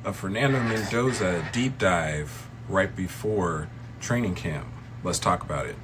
a Fernando Mendoza deep dive right before training camp. Let's talk about it.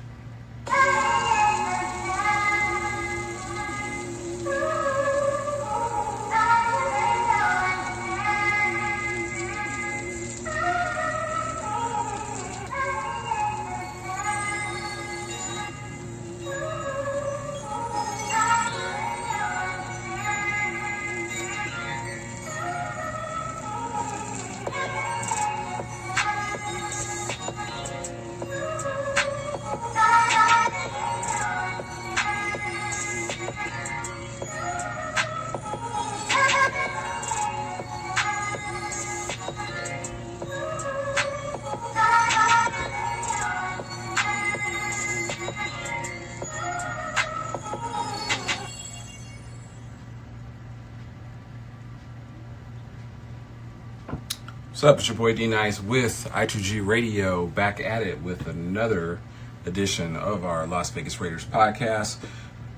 What's up? It's your boy D Nice with I2G Radio, back at it with another edition of our Las Vegas Raiders podcast.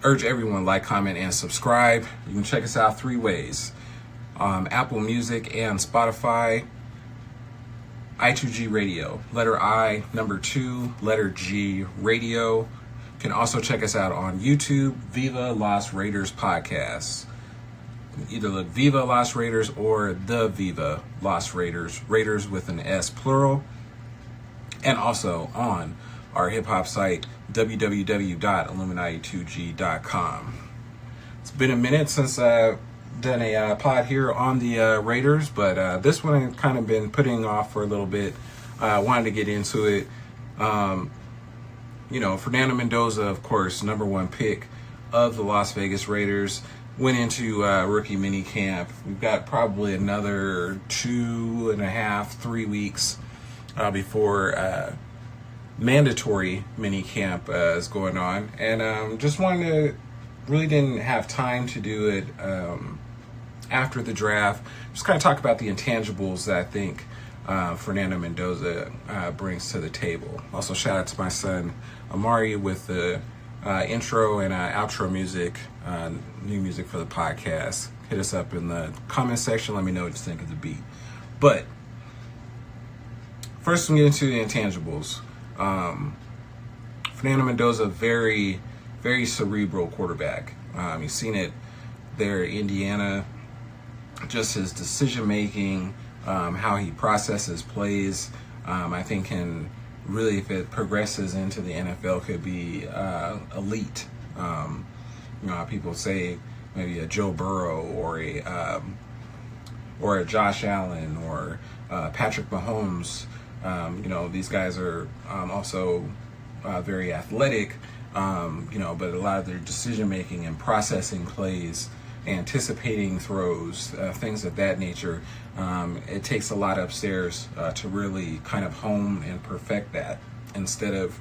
Urge everyone like, comment, and subscribe. You can check us out three ways: Apple Music and Spotify. I2G Radio, letter I, number 2, letter G, Radio. You can also check us out on YouTube, Viva Las Raiders Podcast. Either look Viva Las Raiders or the Viva Las Raiders, Raiders with an S plural, and also on our hip-hop site, www.illuminati2g.com. It's been a minute since I've done a pod here on the Raiders, but this one I've kind of been putting off for a little bit. I wanted to get into it. Fernando Mendoza, of course, number one pick of the Las Vegas Raiders, went into rookie mini camp. We've got probably another 2.5-3 weeks before mandatory mini camp is going on, and just really didn't have time to do it after the draft. Just kind of talk about the intangibles that I think Fernando Mendoza brings to the table. Also, shout out to my son Amari with the intro and outro music, new music for the podcast. Hit us up in the comment section. Let me know what you think of the beat. But first, we get into the intangibles. Fernando Mendoza, very, very cerebral quarterback. You've seen it there in Indiana. Just his decision making, how he processes plays, I think can really, if it progresses into the NFL, could be elite. People say maybe a Joe Burrow or a Josh Allen or Patrick Mahomes. These guys are also very athletic, but a lot of their decision making and processing plays, anticipating throws, things of that nature, it takes a lot upstairs to really kind of hone and perfect that, instead of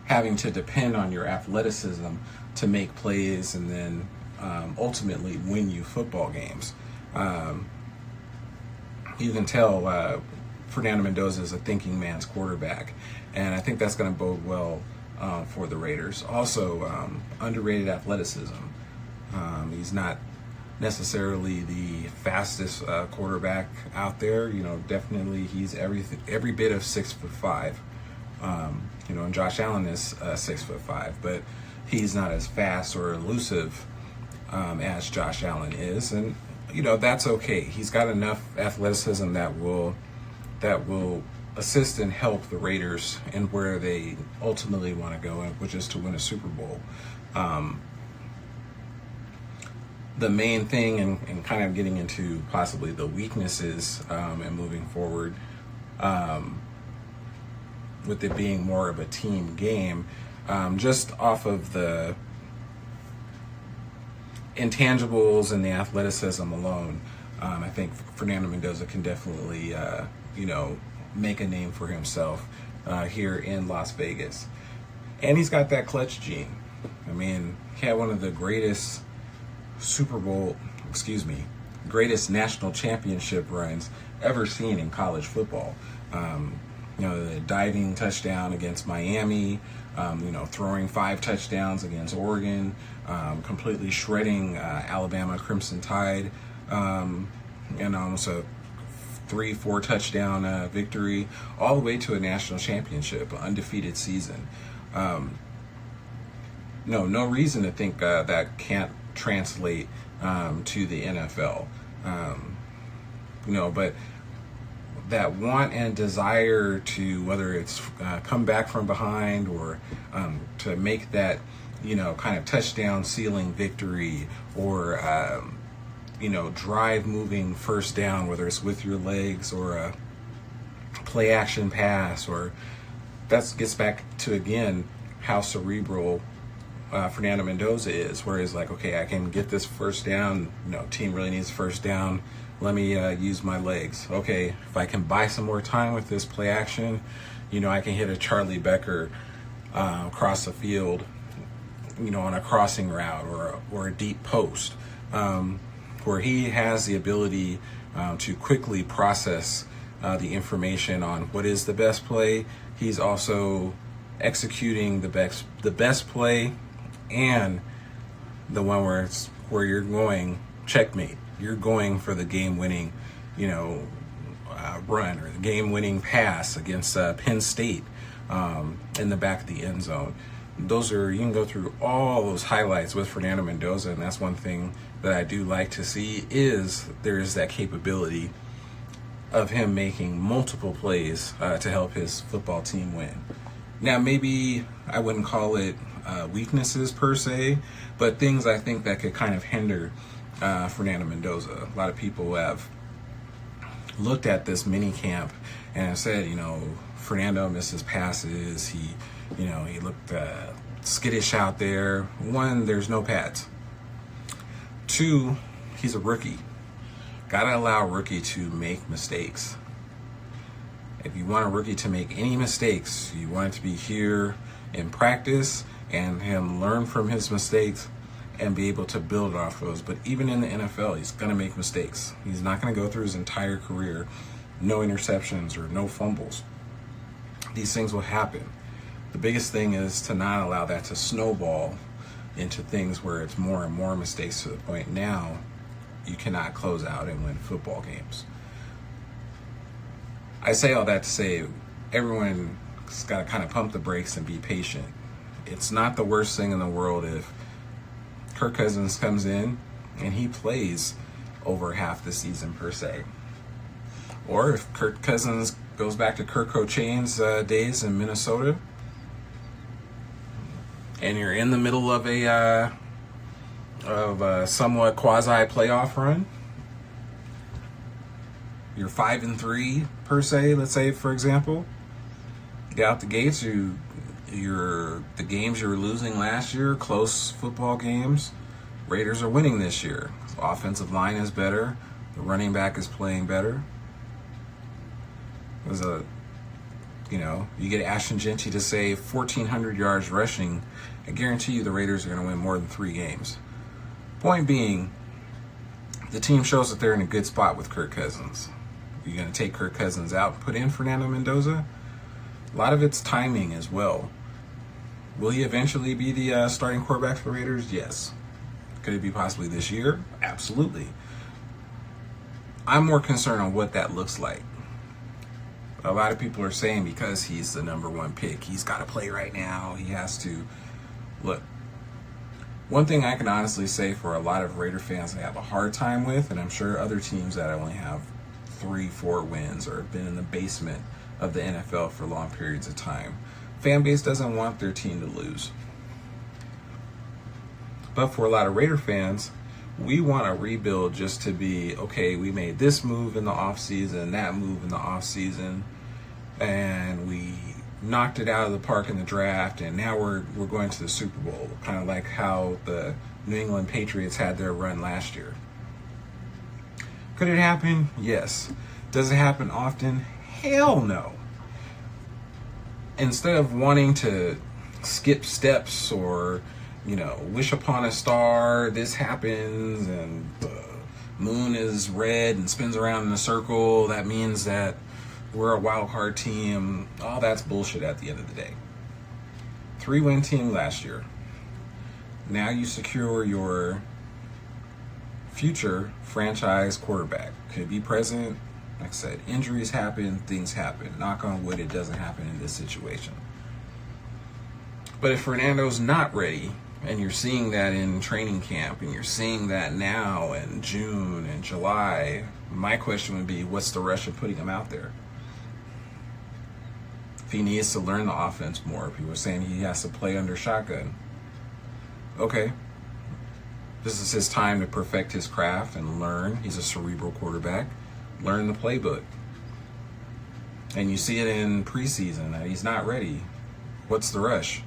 having to depend on your athleticism to make plays and then ultimately win you football games. You can tell Fernando Mendoza is a thinking man's quarterback, and I think that's going to bode well for the Raiders. Also, underrated athleticism. He's not necessarily the fastest quarterback out there. Definitely he's every bit of 6'5". And Josh Allen is 6'5", but he's not as fast or elusive as Josh Allen is, and that's okay. He's got enough athleticism that will assist and help the Raiders in where they ultimately want to go, which is to win a Super Bowl. The main thing, and kind of getting into possibly the weaknesses and moving forward, with it being more of a team game, just off of the intangibles and the athleticism alone, I think Fernando Mendoza can definitely, make a name for himself here in Las Vegas. And he's got that clutch gene. I mean, he had one of the greatest greatest national championship runs ever seen in college football. The diving touchdown against Miami, throwing 5 touchdowns against Oregon, completely shredding Alabama Crimson Tide. and almost a 3-4 touchdown victory, all the way to a national championship, an undefeated season. No reason to think that can't translate to the NFL. But that want and desire to, whether it's come back from behind or to make that, kind of touchdown ceiling victory, or drive moving first down, whether it's with your legs or a play action pass, or that gets back to, again, how cerebral Fernando Mendoza is, where he's like, okay, I can get this first down. Team really needs first down. Let me use my legs. Okay, if I can buy some more time with this play action, I can hit a Charlie Becker across the field, on a crossing route or a deep post, where he has the ability to quickly process the information on what is the best play. He's also executing the best play, and the one where you're going checkmate. You're going for the game-winning, run, or the game-winning pass against Penn State in the back of the end zone. You can go through all those highlights with Fernando Mendoza, and that's one thing that I do like to see, is there is that capability of him making multiple plays to help his football team win. Now, maybe I wouldn't call it weaknesses per se, but things I think that could kind of hinder Fernando Mendoza. A lot of people have looked at this mini camp and said, Fernando misses passes. He looked skittish out there. One, there's no pads. Two, he's a rookie. Gotta allow a rookie to make mistakes. If you want a rookie to make any mistakes, you want it to be here in practice and him learn from his mistakes and be able to build off those. But even in the NFL, he's going to make mistakes. He's not going to go through his entire career no interceptions or no fumbles. These things will happen. The biggest thing is to not allow that to snowball into things where it's more and more mistakes, to the point now you cannot close out and win football games. I say all that to say everyone's got to kind of pump the brakes and be patient. It's not the worst thing in the world if Kirk Cousins comes in and he plays over half the season per se. Or if Kirk Cousins goes back to Kirk Cochain's days in Minnesota, and you're in the middle of a somewhat quasi playoff run, you're 5-3 per se. Let's say, for example, get out the gates. The games you were losing last year, close football games, Raiders are winning this year. The offensive line is better. The running back is playing better. You get Ashton Genty to say 1,400 yards rushing. I guarantee you the Raiders are going to win more than 3 games. Point being, the team shows that they're in a good spot with Kirk Cousins. You're going to take Kirk Cousins out and put in Fernando Mendoza? A lot of it's timing as well. Will he eventually be the starting quarterback for the Raiders? Yes. Could it be possibly this year? Absolutely. I'm more concerned on what that looks like. A lot of people are saying because he's the number 1 pick, he's got to play right now. He has to. Look, one thing I can honestly say for a lot of Raider fans I have a hard time with, and I'm sure other teams that only have 3-4 wins or have been in the basement of the NFL for long periods of time, fan base doesn't want their team to lose. But for a lot of Raider fans, we want a rebuild just to be, okay, we made this move in the offseason, that move in the offseason, and we knocked it out of the park in the draft, and now we're going to the Super Bowl, kind of like how the New England Patriots had their run last year. Could it happen? Yes. Does it happen often? Hell no. Instead of wanting to skip steps or, wish upon a star, this happens and the moon is red and spins around in a circle, that means that we're a wild card team. All that's bullshit at the end of the day. 3-win team last year. Now you secure your future franchise quarterback. Could be present. Like I said, injuries happen, things happen. Knock on wood, it doesn't happen in this situation. But if Fernando's not ready, and you're seeing that in training camp, and you're seeing that now in June and July, my question would be, what's the rush of putting him out there? If he needs to learn the offense more, people are saying he has to play under shotgun. Okay. This is his time to perfect his craft and learn. He's a cerebral quarterback. Learn the playbook. And you see it in preseason that he's not ready. What's the rush?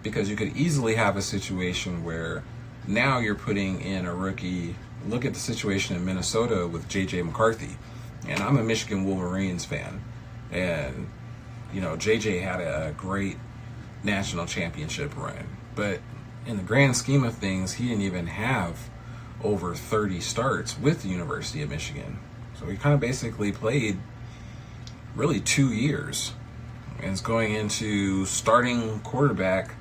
Because you could easily have a situation where now you're putting in a rookie. Look at the situation in Minnesota with J.J. McCarthy. And I'm a Michigan Wolverines fan. And, J.J. had a great national championship run. But in the grand scheme of things, he didn't even have over 30 starts with the University of Michigan. So he kind of basically played really 2 years and is going into starting quarterback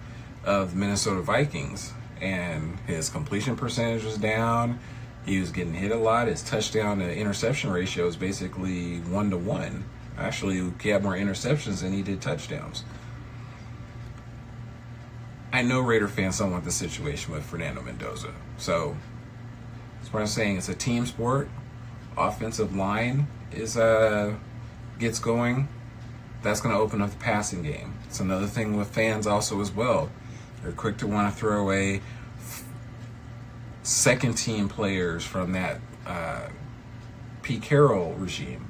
of the Minnesota Vikings. And his completion percentage was down. He was getting hit a lot. His touchdown to interception ratio is basically 1-to-1. Actually, he had more interceptions than he did touchdowns. I know Raider fans don't want the situation with Fernando Mendoza. So that's what I'm saying. It's a team sport. Offensive line gets going. That's going to open up the passing game. It's another thing with fans also as well. They're quick to want to throw away second team players from that Pete Carroll regime.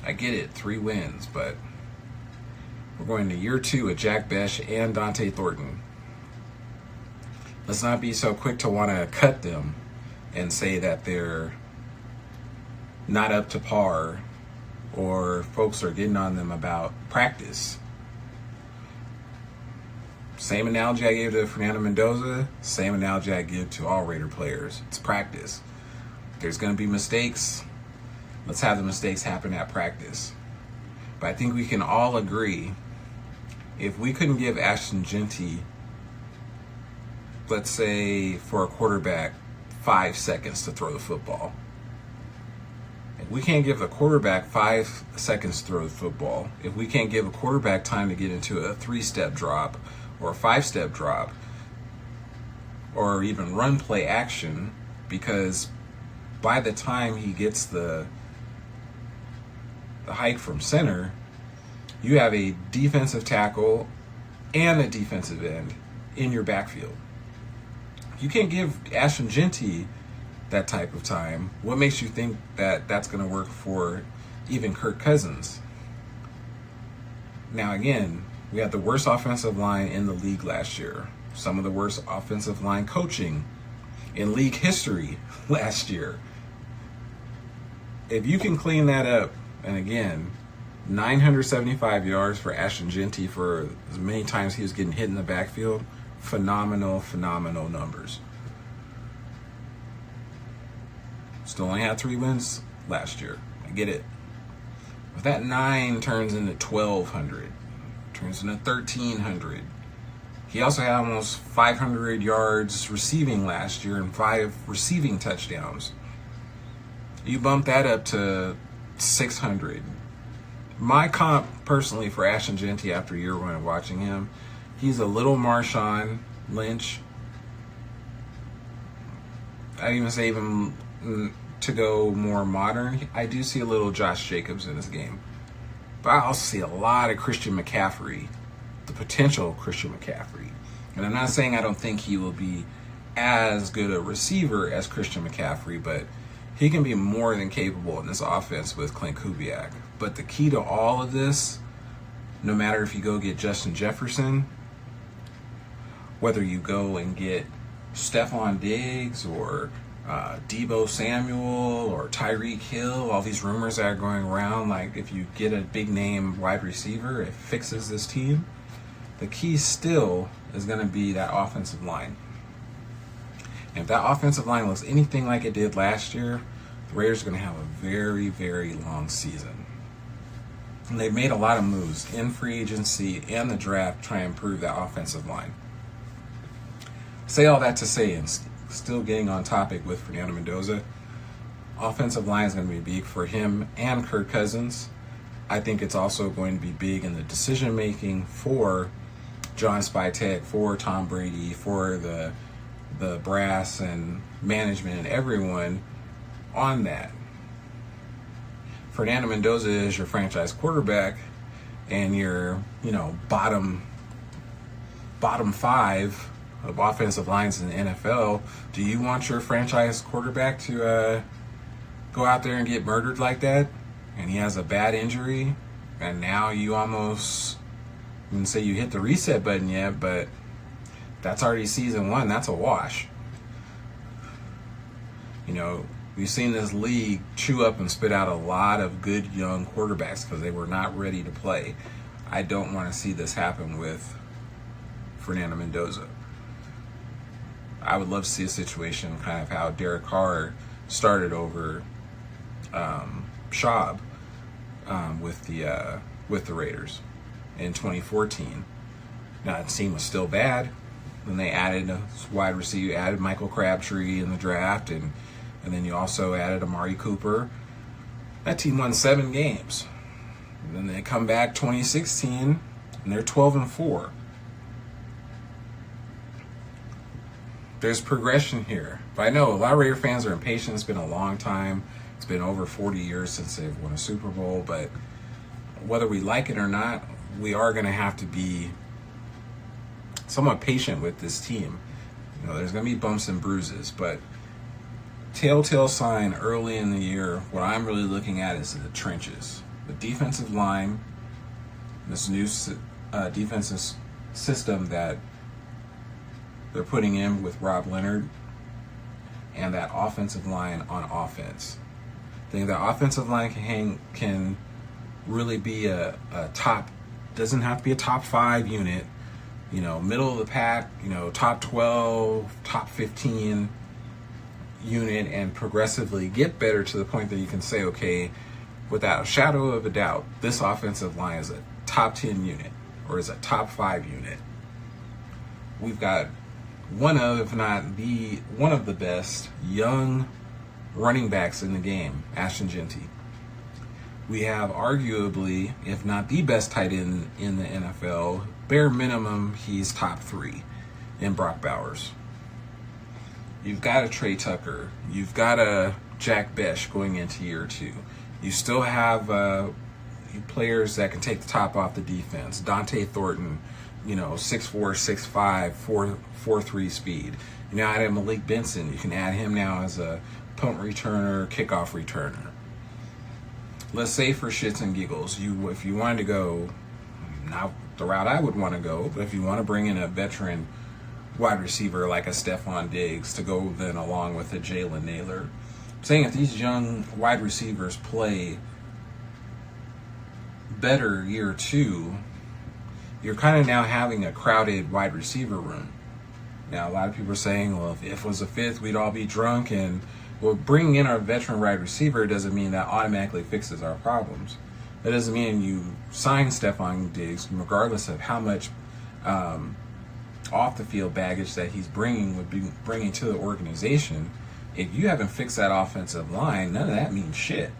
I get it, 3 wins, but we're going to year 2 with Jack Besh and Dante Thornton. Let's not be so quick to want to cut them and say that they're not up to par or folks are getting on them about practice. Same analogy I gave to Fernando Mendoza, same analogy I give to all Raider players. It's practice. There's going to be mistakes. Let's have the mistakes happen at practice. But I think we can all agree, if we couldn't give Ashton Jeanty, let's say for a quarterback, 5 seconds to throw the football. If we can't give a quarterback 5 seconds to throw the football, if we can't give a quarterback time to get into a 3-step drop or a 5-step drop, or even run play action, because by the time he gets the hike from center, you have a defensive tackle and a defensive end in your backfield. You can't give Ashton Jeanty that type of time. What makes you think that that's going to work for even Kirk Cousins? Now, again, we had the worst offensive line in the league last year. Some of the worst offensive line coaching in league history last year. If you can clean that up, and again, 975 yards for Ashton Jeanty for as many times he was getting hit in the backfield, phenomenal numbers. Still only had 3 wins last year. I get it. But that 9 turns into 1,200, turns into 1,300. He also had almost 500 yards receiving last year and 5 receiving touchdowns. You bump that up to 600. My comp, personally, for Ashton Jeanty after year 1 of watching him, he's a little Marshawn Lynch. I'd even say even to go more modern, I do see a little Josh Jacobs in this game. But I also see a lot of Christian McCaffrey, the potential Christian McCaffrey. And I'm not saying I don't think he will be as good a receiver as Christian McCaffrey, but he can be more than capable in this offense with Clint Kubiak. But the key to all of this, no matter if you go get Justin Jefferson, whether you go and get Stephon Diggs or Deebo Samuel or Tyreek Hill, all these rumors that are going around, like if you get a big name wide receiver, it fixes this team. The key still is going to be that offensive line. And if that offensive line looks anything like it did last year, the Raiders are going to have a very, very long season. And they've made a lot of moves in free agency and the draft to try and improve that offensive line. Say all that to say still getting on topic with Fernando Mendoza, offensive line is going to be big for him and Kirk Cousins. I think it's also going to be big in the decision making for John Spytek, for Tom Brady, for the brass and management and everyone on that. Fernando Mendoza is your franchise quarterback, and your bottom five of offensive lines in the NFL. Do you want your franchise quarterback to go out there and get murdered like that? And he has a bad injury, and now you almost, I wouldn't say you hit the reset button yet, but that's already season one. That's a wash. We've seen this league chew up and spit out a lot of good young quarterbacks because they were not ready to play. I don't want to see this happen with Fernando Mendoza. I would love to see a situation kind of how Derek Carr started over Schaub with the Raiders in 2014. Now, the team was still bad. Then they added a wide receiver, added Michael Crabtree in the draft, and then you also added Amari Cooper. That team won 7 games. And then they come back 2016, and they're 12-4. There's progression here. But I know a lot of Raider fans are impatient. It's been a long time. It's been over 40 years since they've won a Super Bowl. But whether we like it or not, we are going to have to be somewhat patient with this team. There's going to be bumps and bruises, but telltale sign early in the year, what I'm really looking at is the trenches. The defensive line, this new defensive system that they're putting in with Rob Leonard, and that offensive line on offense. I think the offensive line can really be a top, doesn't have to be a top 5 unit, middle of the pack, top 12, top 15 unit, and progressively get better to the point that you can say, okay, without a shadow of a doubt, this offensive line is a top 10 unit or is a top 5 unit. We've got one of, if not one of the best young running backs in the game, Ashton Genty. We have arguably, if not the best tight end in the NFL, bare minimum, he's top 3 in Brock Bowers. You've got a Trey Tucker. You've got a Jack Besh going into year 2. You still have players that can take the top off the defense. Dante Thornton, 6'4", 6'5", 4'3" speed. Add in Malik Benson. You can add him now as a punt returner, kickoff returner. Let's say for shits and giggles, if you wanted to go, not the route I would want to go, but if you want to bring in a veteran wide receiver like a Stephon Diggs to go then along with a Jalen Naylor, I'm saying if these young wide receivers play better year 2, you're kind of now having a crowded wide receiver room. Now, a lot of people are saying, well, if it was a 5th, we'd all be drunk. And, well, bringing in our veteran wide receiver doesn't mean that automatically fixes our problems. That doesn't mean you sign Stephon Diggs, regardless of how much off-the-field baggage that he's bringing to the organization. If you haven't fixed that offensive line, none of that means shit.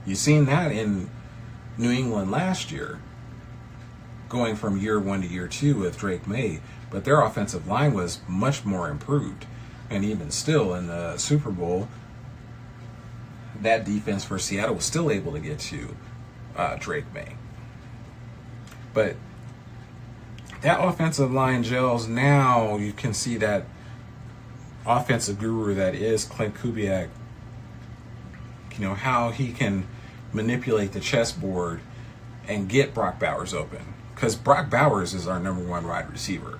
You've seen that in New England last year, going from year 1 to year 2 with Drake May, but their offensive line was much more improved. And even still in the Super Bowl, that defense for Seattle was still able to get to Drake May. But that offensive line gels. Now you can see that offensive guru that is Clint Kubiak, how he can manipulate the chessboard and get Brock Bowers open. Because Brock Bowers is our number 1 wide receiver.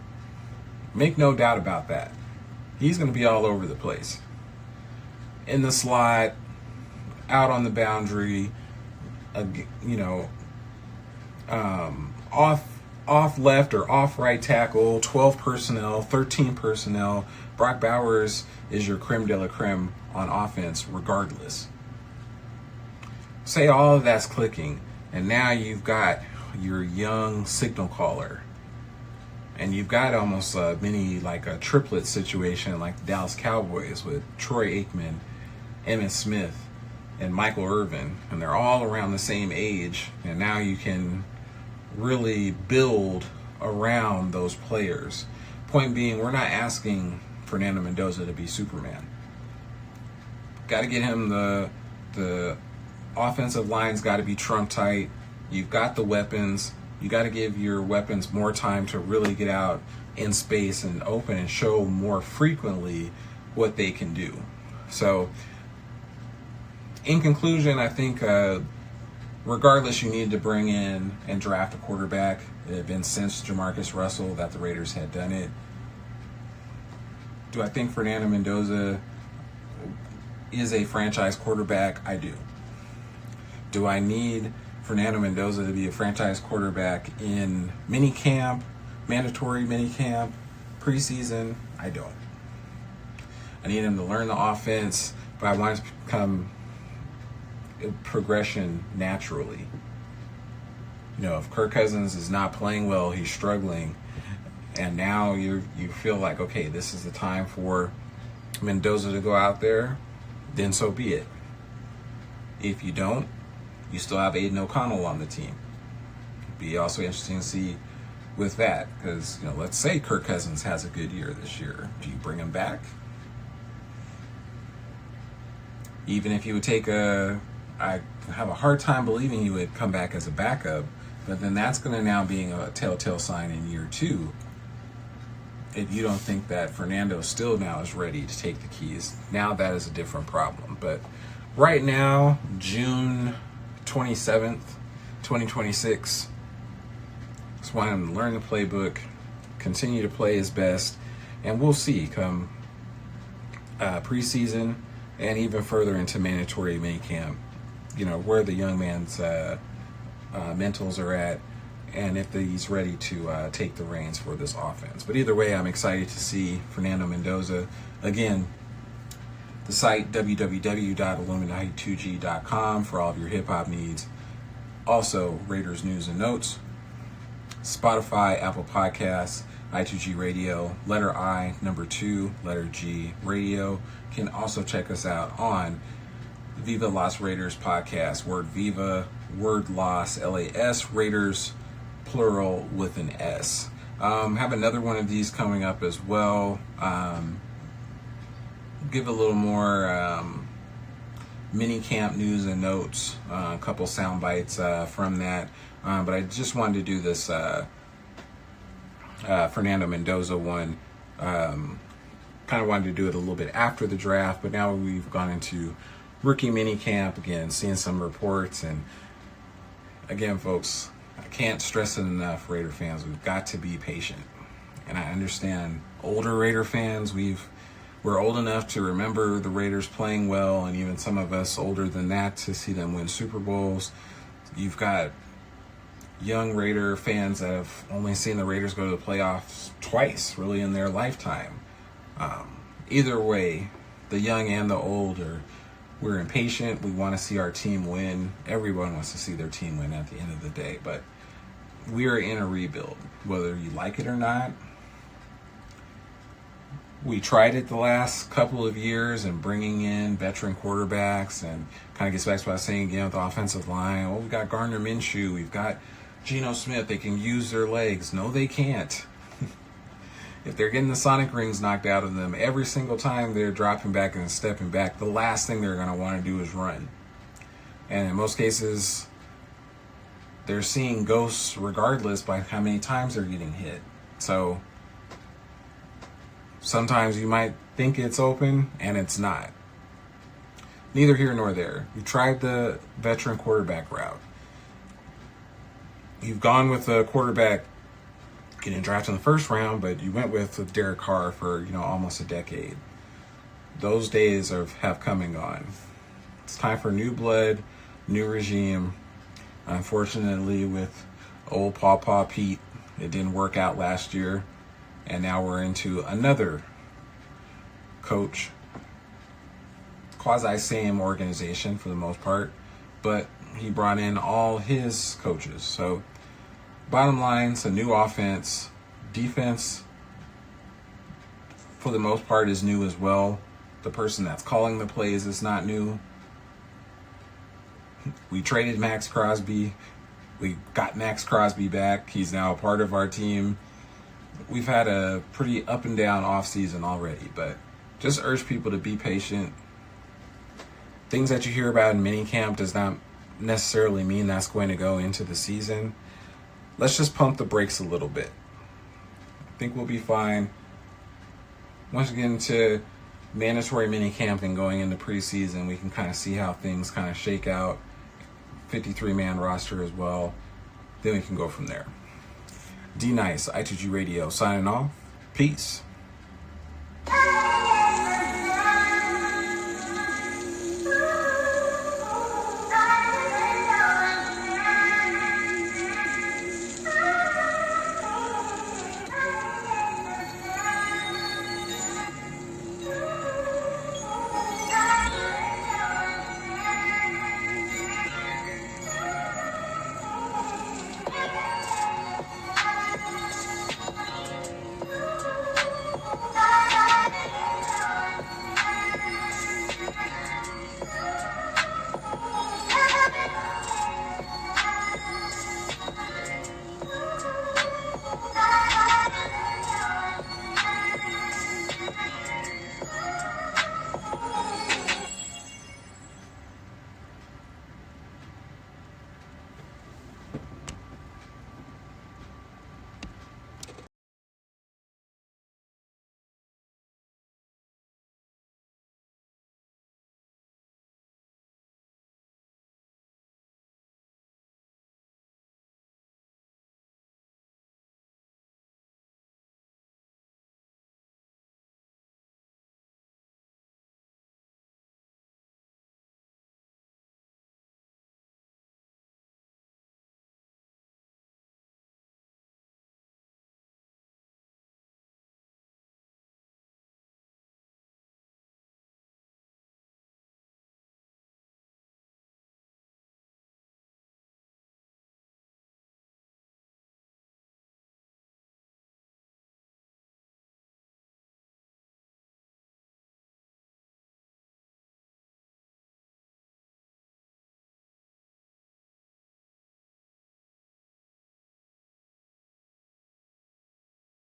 Make no doubt about that. He's going to be all over the place. In the slot, out on the boundary, off left or off right tackle, 12 personnel, 13 personnel. Brock Bowers is your creme de la creme on offense regardless. Say all of that's clicking, and now you've got your young signal caller. And you've got almost a mini, like a triplet situation like the Dallas Cowboys with Troy Aikman, Emmitt Smith, and Michael Irvin. And they're all around the same age. And now you can really build around those players. Point being, we're not asking Fernando Mendoza to be Superman. Got to get him the offensive line's got to be trump tight. You've got the weapons. You got to give your weapons more time to really get out in space and open and show more frequently what they can do. So, in conclusion, I think regardless, you need to bring in and draft a quarterback. It had been since Jamarcus Russell that the Raiders had done it. Do I think Fernando Mendoza is a franchise quarterback? I do. Do I need Fernando Mendoza to be a franchise quarterback in minicamp, mandatory minicamp, preseason? I don't. I need him to learn the offense, but I want it to become a progression naturally. You know, if Kirk Cousins is not playing well, he's struggling, and now you feel like, okay, this is the time for Mendoza to go out there, then so be it. If you don't, you still have Aiden O'Connell on the team. It'd be also interesting to see with that, because, you know, let's say Kirk Cousins has a good year this year. Do you bring him back? Even if you would I have a hard time believing he would come back as a backup, but then that's going to now being a telltale sign in year 2. If you don't think that Fernando still now is ready to take the keys, now that is a different problem. But right now, June 27th, 2026. Just want him to learn the playbook, continue to play his best, and we'll see come preseason and even further into mandatory minicamp, you know, where the young man's mentals are at and if he's ready to take the reins for this offense. But either way, I'm excited to see Fernando Mendoza. Again, the site www.illuminati2g.com for all of your hip-hop needs. Also, Raiders News and Notes, Spotify, Apple Podcasts, I2G Radio, letter I, number 2, letter G, radio. Can also check us out on Viva Las Raiders podcast, word Viva, word Las, L-A-S, Raiders, plural with an S. Have another one of these coming up as well. Give a little more mini camp news and notes, a couple sound bites from that. But I just wanted to do this Fernando Mendoza one. Kind of wanted to do it a little bit after the draft, but now we've gone into rookie mini camp again, seeing some reports. And again, folks, I can't stress it enough, Raider fans, we've got to be patient. And I understand older Raider fans, we're old enough to remember the Raiders playing well, and even some of us older than that to see them win Super Bowls. You've got young Raider fans that have only seen the Raiders go to the playoffs twice, really, in their lifetime. Either way, the young and the old, we're impatient. We want to see our team win. Everyone wants to see their team win at the end of the day, but we are in a rebuild, whether you like it or not. We tried it the last couple of years and bringing in veteran quarterbacks, and kind of gets back to what I was saying again with the offensive line. Oh, we've got Gardner Minshew. We've got Geno Smith. They can use their legs. No, they can't. If they're getting the sonic rings knocked out of them every single time they're dropping back and stepping back, the last thing they're going to want to do is run. And in most cases, they're seeing ghosts regardless by how many times they're getting hit. So sometimes you might think it's open and it's not. Neither here nor there. You tried the veteran quarterback route. You've gone with a quarterback getting drafted in the first round, but you went with Derek Carr for, almost a decade. Those days have come and gone. It's time for new blood, new regime. Unfortunately, with old Pawpaw Pete, it didn't work out last year, and now we're into another coach, quasi-same organization for the most part, but he brought in all his coaches. So bottom line, it's a new offense, defense, for the most part, is new as well. The person that's calling the plays is not new. We traded Max Crosby. We got Max Crosby back. He's now a part of our team. We've had a pretty up and down offseason already, but just urge people to be patient. Things that you hear about in minicamp does not necessarily mean that's going to go into the season. Let's just pump the brakes a little bit. I think we'll be fine. Once we get into mandatory minicamp and going into preseason, we can kind of see how things kind of shake out. 53-man roster as well. Then we can go from there. D Nice, I2G Radio, signing off. Peace.